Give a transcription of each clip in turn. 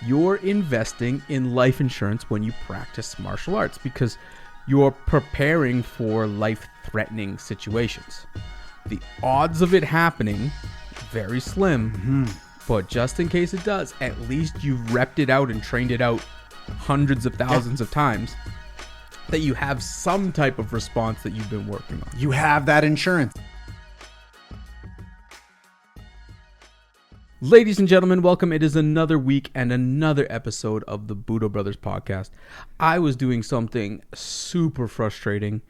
You're investing in life insurance when you practice martial arts because you're preparing for life-threatening situations. The odds of it happening, very slim, but just in case it does, at least you've repped it out and trained it out hundreds of thousands of times that you have some type of response that you've been working on. You have that insurance. Ladies and gentlemen, welcome. It is another week and another episode of the Budo Brothers podcast. I was doing something super frustrating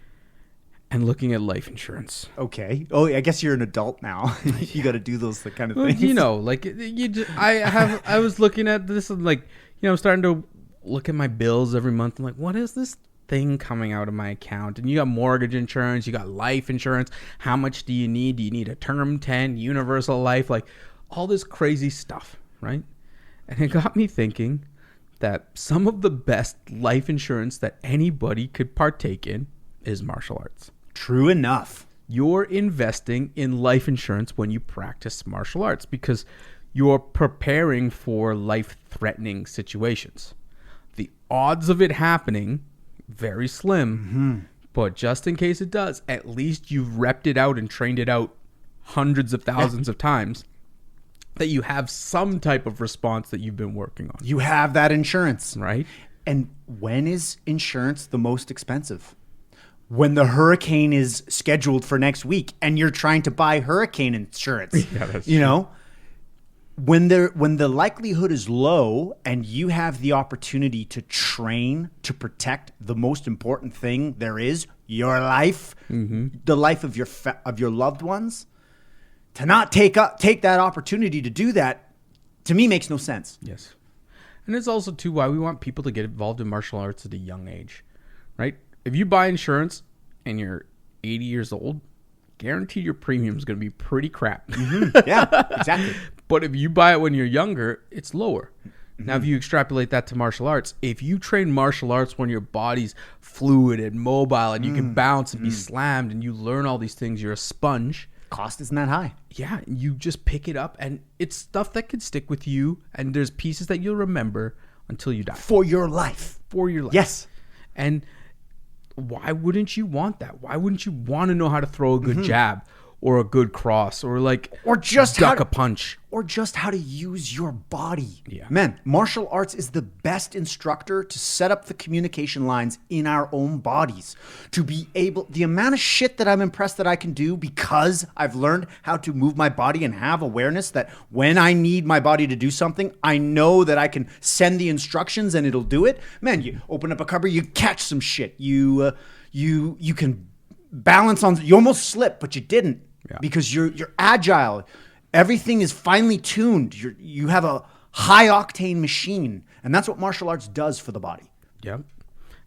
and looking at life insurance. Okay. Oh, I guess you're an adult now. You got to do those kind of things. You know, like you just, I was looking at this and like, you know, I'm starting to look at my bills every month. I'm like, what is this thing coming out of my account? And you got mortgage insurance, you got life insurance. How much do you need? Do you need a term 10, universal life? Like all this crazy stuff, right? And it got me thinking that some of the best life insurance that anybody could partake in is martial arts. True enough. You're investing in life insurance when you practice martial arts because you're preparing for life-threatening situations. The odds of it happening, very slim, but just in case it does, at least you've repped it out and trained it out hundreds of thousands of times that you have some type of response that you've been working on. You have that insurance. Right? And when is insurance the most expensive? When the hurricane is scheduled for next week and you're trying to buy hurricane insurance. Yeah, that's you true. know, when the likelihood is low and you have the opportunity to train to protect the most important thing there is, your life, the life of your loved ones, to not take that opportunity to do that, to me, makes no sense. Yes. And it's also, too, why we want people to get involved in martial arts at a young age, right? If you buy insurance and you're 80 years old, guaranteed your premium is going to be pretty crap. Yeah, exactly. But if you buy it when you're younger, it's lower. Now, if you extrapolate that to martial arts, if you train martial arts when your body's fluid and mobile and you can bounce and be slammed and you learn all these things, you're a sponge. Cost isn't that high. Yeah, you just pick it up and it's stuff that can stick with you and there's pieces that you'll remember until you die. For your life. For your life. Yes. And why wouldn't you want that? Why wouldn't you want to know how to throw a good jab or a good cross or just duck a punch? Or just how to use your body. Yeah. Man, martial arts is the best instructor to set up the communication lines in our own bodies. To be able, the amount of shit that I'm impressed that I can do because I've learned how to move my body and have awareness that when I need my body to do something, I know that I can send the instructions and it'll do it. Man, you open up a cupboard, you catch some shit. You can balance on, you almost slipped, but you didn't because you're agile. Everything is finely tuned. You have a high octane machine, and that's what martial arts does for the body. Yep.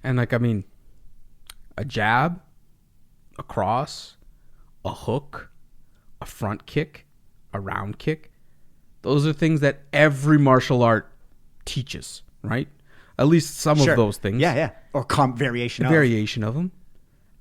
And a jab, a cross, a hook, a front kick, a round kick. Those are things that every martial art teaches, right? At least some of those things. Yeah. Or variation of them.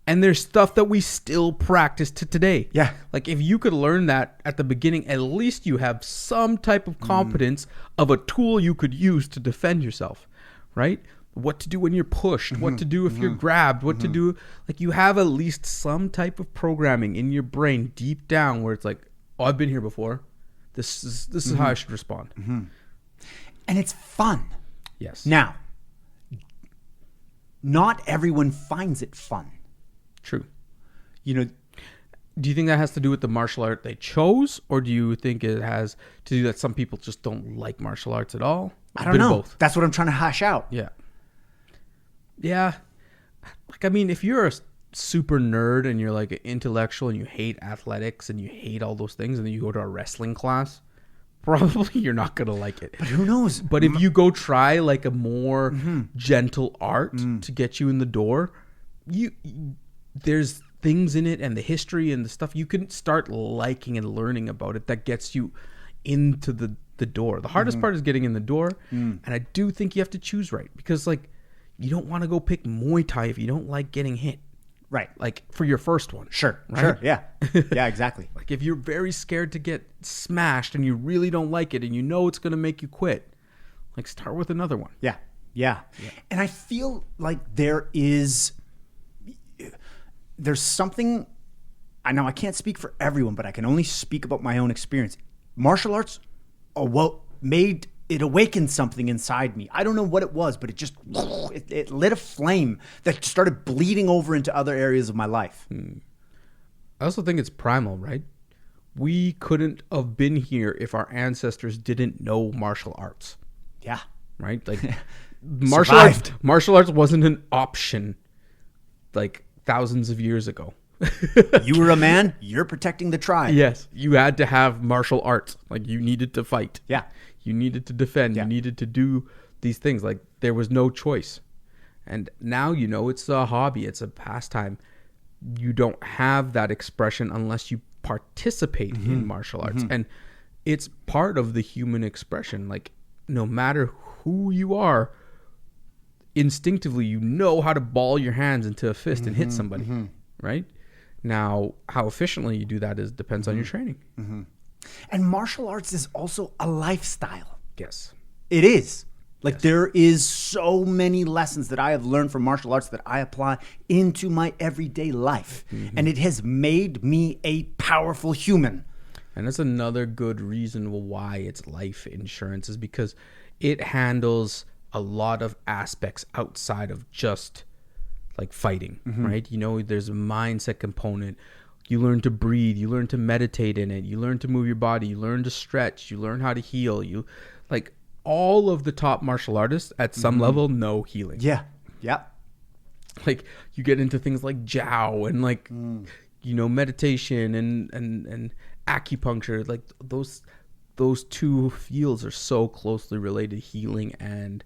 And there's stuff that we still practice to today. Yeah. Like if you could learn that at the beginning, at least you have some type of competence of a tool you could use to defend yourself, right? What to do when you're pushed, what to do if you're grabbed, what to do. Like you have at least some type of programming in your brain deep down where it's like, oh, I've been here before. This is how I should respond. And it's fun. Yes. Now, not everyone finds it fun. True. You know, do you think that has to do with the martial art they chose, or do you think it has to do that some people just don't like martial arts at all? I don't know. Both. That's what I'm trying to hash out. Yeah. Yeah. Like, I mean, if you're a super nerd and you're like an intellectual and you hate athletics and you hate all those things and then you go to a wrestling class, probably you're not going to like it. But who knows? But if you go try like a more gentle art to get you in the door, there's things in it and the history and the stuff you can start liking and learning about it that gets you into the door. The hardest part is getting in the door, and I do think you have to choose right because like you don't want to go pick Muay Thai if you don't like getting hit. Right. Like for your first one. Sure. Right? Sure. Yeah. Yeah, exactly. Like if you're very scared to get smashed and you really don't like it and you know it's going to make you quit, Like, start with another one. Yeah. And I feel like there's something, I know I can't speak for everyone, but I can only speak about my own experience. Martial arts it awakened something inside me. I don't know what it was, but it lit a flame that started bleeding over into other areas of my life. I also think it's primal, right? We couldn't have been here if our ancestors didn't know martial arts. Yeah. Right? Like martial arts wasn't an option like thousands of years ago. You were a man, you're protecting the tribe. Yes. You had to have martial arts. Like, you needed to fight. Yeah. You needed to defend. Yeah. You needed to do these things. Like, there was no choice. And now, it's a hobby. It's a pastime. You don't have that expression unless you participate in martial arts. And it's part of the human expression. Like, no matter who you are, instinctively, you know how to ball your hands into a fist and hit somebody, right? Now, how efficiently you do that depends on your training. And martial arts is also a lifestyle. Yes. It is. Like, there is so many lessons that I have learned from martial arts that I apply into my everyday life. And it has made me a powerful human. And that's another good reason why it's life insurance, is because it handles a lot of aspects outside of just like fighting, right? There's a mindset component. You learn to breathe. You learn to meditate in it. You learn to move your body. You learn to stretch. You learn how to heal. All of the top martial artists at some level know healing. Yeah. Like, you get into things like Jiao and like, meditation and acupuncture. Like, those two fields are so closely related, healing and,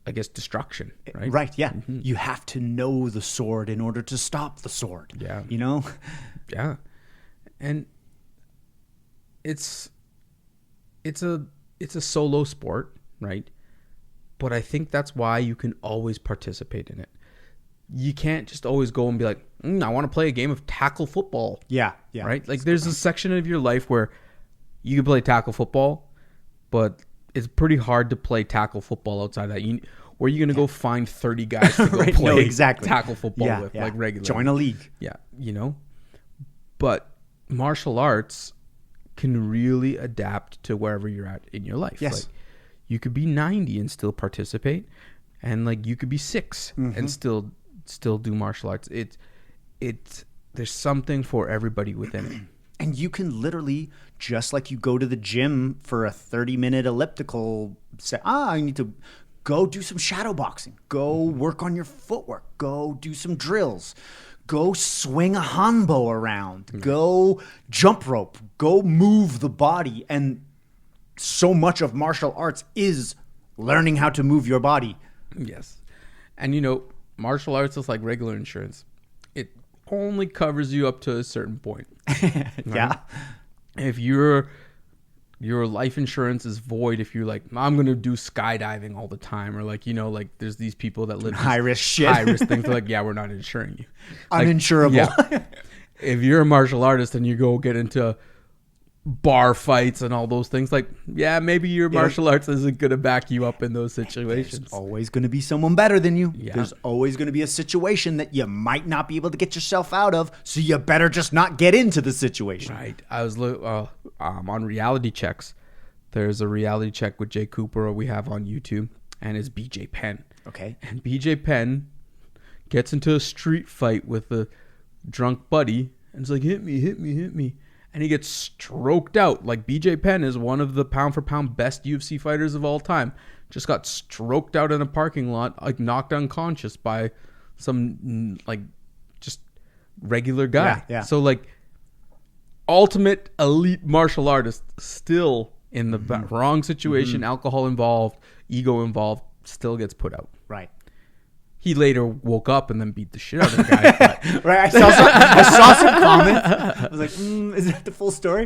I guess, destruction, right? Right, yeah. You have to know the sword in order to stop the sword. Yeah. Yeah. And it's a solo sport, right? But I think that's why you can always participate in it. You can't just always go and be like, I want to play a game of tackle football. Yeah. Right? Like, there's a section of your life where you can play tackle football, but it's pretty hard to play tackle football outside that. Where are you going to go find 30 guys to go play tackle football with, like, regularly? Join a league. Yeah, But martial arts can really adapt to wherever you're at in your life. Yes. Like, you could be 90 and still participate, and like you could be 6 and still do martial arts. There's something for everybody within it. And you can literally, just like you go to the gym for a 30-minute elliptical, say, I need to go do some shadow boxing, go work on your footwork, go do some drills, go swing a hanbo around, go jump rope, go move the body. And so much of martial arts is learning how to move your body. Yes. And martial arts is like regular insurance. It only covers you up to a certain point. Right? Yeah. If your life insurance is void, if you're like, I'm going to do skydiving all the time, or like, there's these people that live high risk things. They're like, yeah, we're not insuring you. Uninsurable. Yeah. If you're a martial artist and you go get into bar fights and all those things, like, yeah, maybe your martial arts isn't going to back you up in those situations. There's always going to be someone better than you. Yeah. There's always going to be a situation that you might not be able to get yourself out of, so you better just not get into the situation. Right. I was on reality checks. There's a reality check with Jay Cooper we have on YouTube, and it's BJ Penn. Okay. And BJ Penn gets into a street fight with a drunk buddy, and it's like, hit me. And he gets stroked out. Like, BJ Penn is one of the pound for pound best UFC fighters of all time. Just got stroked out in a parking lot, like knocked unconscious by some like just regular guy. Yeah. So like, ultimate elite martial artist, still in the wrong situation, alcohol involved, ego involved, still gets put out. Right. He later woke up and then beat the shit out of the guy. But Right. I saw some comments. I was like, is that the full story?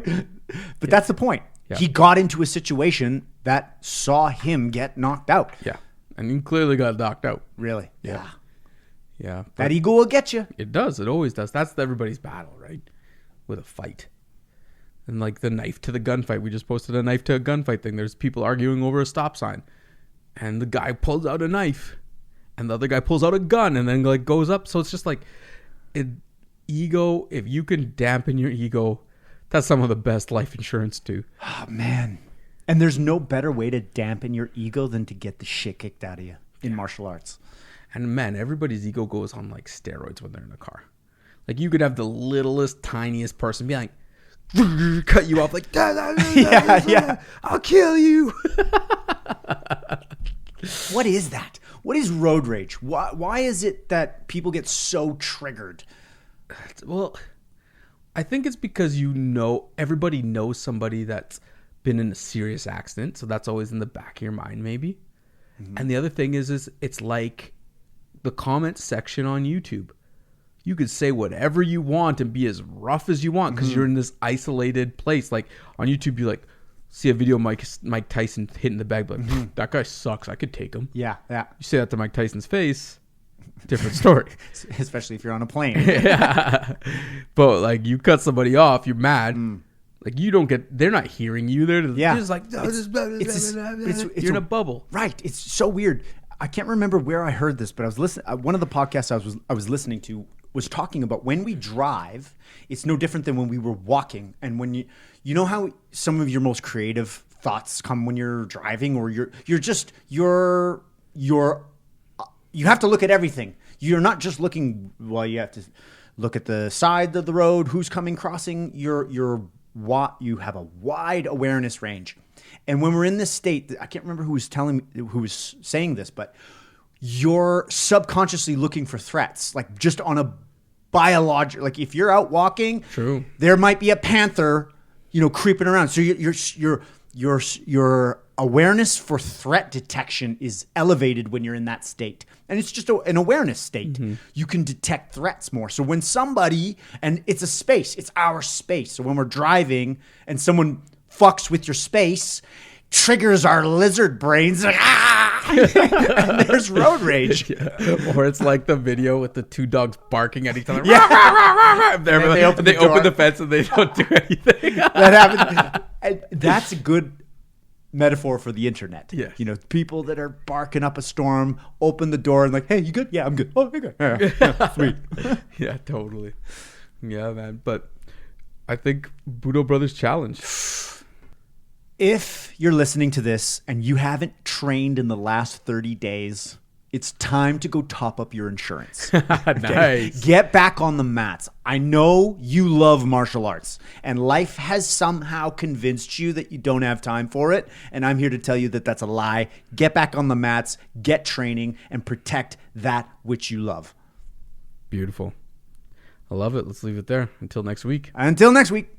But that's the point. Yeah. He got into a situation that saw him get knocked out. Yeah. And he clearly got knocked out. Really? Yeah. That ego will get you. It does. It always does. That's everybody's battle, right? With a fight. And like the knife to the gunfight. We just posted a knife to a gunfight thing. There's people arguing over a stop sign. and the guy pulls out a knife, and the other guy pulls out a gun, and then like goes up. So it's just like ego. If you can dampen your ego, that's some of the best life insurance too. Oh man. And there's no better way to dampen your ego than to get the shit kicked out of you in martial arts. And man, everybody's ego goes on like steroids when they're in a car. Like you could have the littlest, tiniest person be like, cut you off like, yeah, I'll kill you. What is that? What is road rage? Why is it that people get so triggered? Well, I think it's because everybody knows somebody that's been in a serious accident, so that's always in the back of your mind maybe. Mm-hmm. And the other thing is it's like the comment section on YouTube. You could say whatever you want and be as rough as you want because you're in this isolated place. Like on YouTube, you like see a video of Mike Tyson hitting the bag, like that guy sucks. I could take him. Yeah. You say that to Mike Tyson's face, different story. Especially if you're on a plane. Yeah. But like you cut somebody off, you're mad. Like you don't get. They're not hearing you. They're just like you're in a bubble. Right. It's so weird. I can't remember where I heard this, but I was listening. One of the podcasts I was listening to was talking about when we drive, it's no different than when we were walking. And when you know how some of your most creative thoughts come when you're driving, or you have to look at everything. You're not just looking. Well, you have to look at the side of the road, who's coming, crossing. You have a wide awareness range. And when we're in this state, I can't remember who was saying this, but you're subconsciously looking for threats, like just on a biological. Like if you're out walking, true, there might be a panther, creeping around. So your awareness for threat detection is elevated when you're in that state, and it's just an awareness state. You can detect threats more. So when somebody, and it's a space, it's our space. So when we're driving and someone fucks with your space, triggers our lizard brains. Like, and there's road rage. Yeah. Or it's like the video with the two dogs barking at each other. Yeah. They open the fence and they don't do anything. That happens. That's a good metaphor for the internet. Yeah. People that are barking up a storm, open the door and like, hey, you good? Yeah, I'm good. Oh, you're good. Yeah, sweet. Yeah, totally. Yeah, man. But I think Budo Brothers Challenge. If you're listening to this and you haven't trained in the last 30 days, it's time to go top up your insurance. Nice. Get back on the mats. I know you love martial arts, and life has somehow convinced you that you don't have time for it, and I'm here to tell you that that's a lie. Get back on the mats, get training, and protect that which you love. Beautiful. I love it. Let's leave it there. Until next week. Until next week.